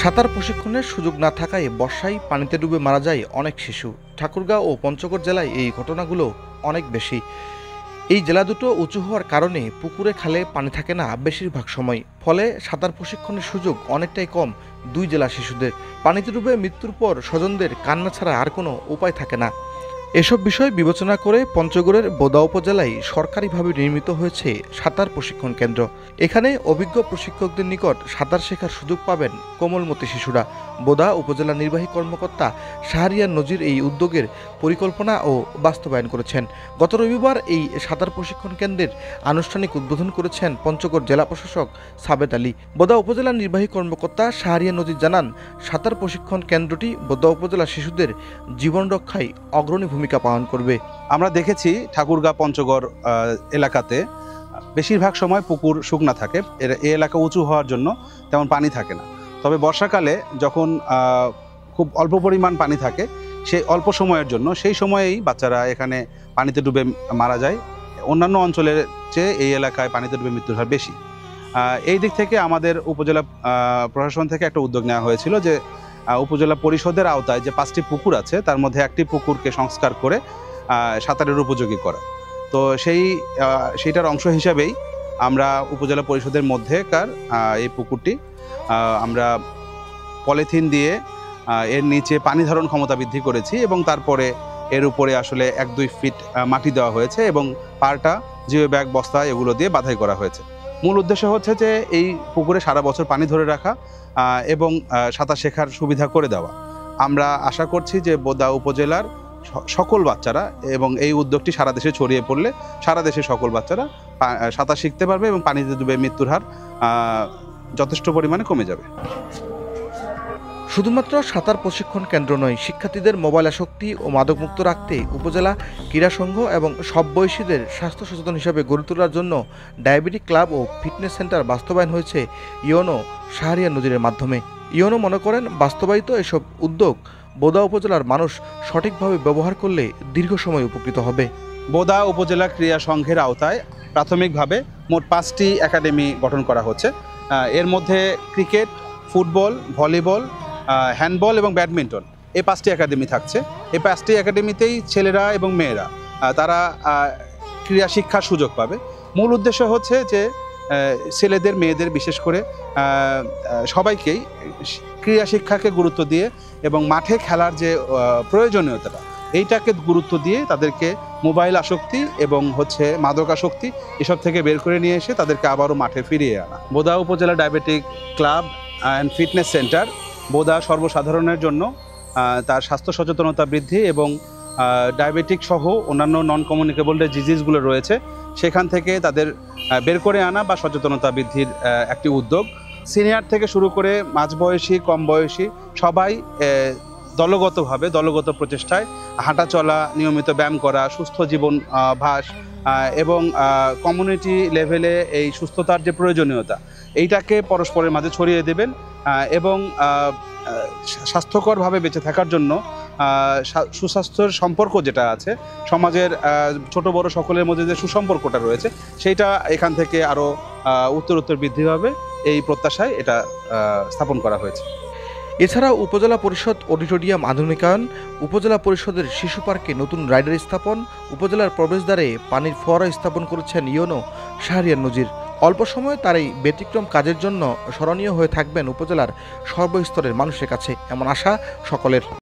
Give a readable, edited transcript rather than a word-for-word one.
সাঁতার প্রশিক্ষণের সুযোগ না থাকায় বর্ষায় পানিতে ডুবে মারা যায় অনেক শিশু। ঠাকুরগাঁও ও পঞ্চগড় জেলায় এই ঘটনাগুলো অনেক বেশি। এই জেলা দুটো উঁচু হওয়ার কারণে পুকুরে খালে পানি থাকে না বেশিরভাগ সময়, ফলে সাঁতার প্রশিক্ষণের সুযোগ অনেকটাই কম দুই জেলার শিশুদের। পানিতে ডুবে মৃত্যুর পর স্বজনদের কান্না ছাড়া আর কোনো উপায় থাকে না। এসব বিষয় বিবেচনা করে পঞ্চগড়ের বোদা উপজেলায় সরকারিভাবে নির্মিত হয়েছে সাঁতার প্রশিক্ষণ কেন্দ্র। এখানে অভিজ্ঞ প্রশিক্ষকদের নিকট সাঁতার শেখার সুযোগ পাবেন কোমলমতি শিশুরা। বোদা উপজেলা নির্বাহী কর্মকর্তা শাহরিয়ার নজির এই উদ্যোগের পরিকল্পনা ও বাস্তবায়ন করেছেন। গত রবিবার এই সাঁতার প্রশিক্ষণ কেন্দ্রের আনুষ্ঠানিক উদ্বোধন করেছেন পঞ্চগড় জেলা প্রশাসক সাবেদ আলী। বোদা উপজেলা নির্বাহী কর্মকর্তা শাহরিয়ার নজির জানান, সাঁতার প্রশিক্ষণ কেন্দ্রটি বোদা উপজেলার শিশুদের জীবন রক্ষায় অগ্রণী ভূমিকা পালন করবে। আমরা দেখেছি ঠাকুরগাঁও পঞ্চগড় এলাকাতে বেশিরভাগ সময় পুকুর শুকনা থাকে। এই এলাকা উঁচু হওয়ার জন্য তেমন পানি থাকে না। তবে বর্ষাকালে যখন খুব অল্প পরিমাণ পানি থাকে, সেই অল্প সময়ের জন্য সেই সময়েই বাচ্চারা এখানে পানিতে ডুবে মারা যায়। অন্যান্য অঞ্চলের চেয়ে এই এলাকায় পানিতে ডুবে মৃত্যুর হার বেশি। এই দিক থেকে আমাদের উপজেলা প্রশাসন থেকে একটা উদ্যোগ নেওয়া হয়েছিল যে উপজেলা পরিষদের আওতায় যে 5টি পুকুর আছে তার মধ্যে একটি পুকুরকে সংস্কার করে সাঁতারের উপযোগী করা। তো সেইটার অংশ হিসাবেই আমরা উপজেলা পরিষদের মধ্যেকার এই পুকুরটি আমরা পলিথিন দিয়ে এর নিচে পানি ধারণ ক্ষমতা বৃদ্ধি করেছি এবং তারপরে এর উপরে আসলে 1-2 ফিট মাটি দেওয়া হয়েছে এবং পাড়টা জিও ব্যাগ বস্তা এগুলো দিয়ে বাঁধাই করা হয়েছে। মূল উদ্দেশ্য হচ্ছে যে এই পুকুরে সারা বছর পানি ধরে রাখা এবং সাঁতার শেখার সুবিধা করে দেওয়া। আমরা আশা করছি যে বোদা উপজেলার সকল বাচ্চারা এবং এই উদ্যোগটি সারা দেশে ছড়িয়ে পড়লে সারা দেশের সকল বাচ্চারা সাঁতার শিখতে পারবে এবং পানিতে ডুবে মৃত্যুর হার যথেষ্ট পরিমাণে কমে যাবে। শুধুমাত্র সাঁতার প্রশিক্ষণ কেন্দ্র নয়, শিক্ষার্থীদের মোবাইল আসক্তি ও মাদকমুক্ত রাখতে উপজেলা ক্রীড়া সংঘ এবং সব বয়সীদের স্বাস্থ্য সচেতন হিসাবে গড়ে তোলার জন্য ডায়াবেটিক ক্লাব ও ফিটনেস সেন্টার বাস্তবায়ন হয়েছে ইওনো শাহরিয়ার নজিরের মাধ্যমে। ইওনো মনে করেন, বাস্তবায়িত এসব উদ্যোগ বোদা উপজেলার মানুষ সঠিকভাবে ব্যবহার করলে দীর্ঘ সময় উপকৃত হবে। বোদা উপজেলা ক্রীড়া সংঘের আওতায় প্রাথমিকভাবে মোট 5টি একাডেমি গঠন করা হচ্ছে। এর মধ্যে ক্রিকেট, ফুটবল, ভলিবল, হ্যান্ডবল এবং ব্যাডমিন্টন এই 5টি একাডেমি থাকছে। এই 5টি একাডেমিতেই ছেলেরা এবং মেয়েরা তারা ক্রীড়া শিক্ষার সুযোগ পাবে। মূল উদ্দেশ্য হচ্ছে যে ছেলেদের মেয়েদের বিশেষ করে সবাইকেই ক্রীড়া শিক্ষাকে গুরুত্ব দিয়ে এবং মাঠে খেলার যে প্রয়োজনীয়তাটা এইটাকে গুরুত্ব দিয়ে তাদেরকে মোবাইল আসক্তি এবং মাদক আসক্তি এসব থেকে বের করে নিয়ে এসে তাদেরকে আবারও মাঠে ফিরিয়ে আনা। বোদা উপজেলা diabetic club and fitness centre Boda সর্বসাধারণের জন্য তার স্বাস্থ্য সচেতনতা বৃদ্ধি এবং ডায়াবেটিক সহ অন্যান্য নন কমিউনিকেবল যে ডিজিজগুলো রয়েছে সেখান থেকে তাদের বের করে আনা বা সচেতনতা বৃদ্ধির একটি উদ্যোগ। সিনিয়র থেকে শুরু করে মাঝবয়সী, কম বয়সী সবাই দলগতভাবে দলগত প্রচেষ্টায় হাঁটা চলা, নিয়মিত ব্যায়াম করা, সুস্থ জীবন ভাস এবং কমিউনিটি লেভেলে এই সুস্থতার যে প্রয়োজনীয়তা এইটাকে পরস্পরের মাঝে ছড়িয়ে দেবেন এবং স্বাস্থ্যকরভাবে বেঁচে থাকার জন্য সুস্বাস্থ্যের সম্পর্ক যেটা আছে সমাজের ছোট বড় সকলের মধ্যে যে সুসম্পর্কটা রয়েছে সেইটা এখান থেকে আরও উত্তরোত্তর বৃদ্ধি হবে, এই প্রত্যাশায় এটা স্থাপন করা হয়েছে। এছাড়াও উপজেলা পরিষদ অডিটোরিয়াম আধুনিকায়ন, উপজেলা পরিষদের শিশু পার্কে নতুন রাইডার স্থাপন, উপজেলার প্রবেশদ্বারে পানির ফোয়ারা স্থাপন করেছেন ইওনো শাহরিয়ার নজির। অল্প সময়ে তার এই ব্যতিক্রম কাজের জন্য স্মরণীয় হয়ে থাকবেন উপজেলার সর্বস্তরের মানুষের কাছে, এমন আশা সকলের।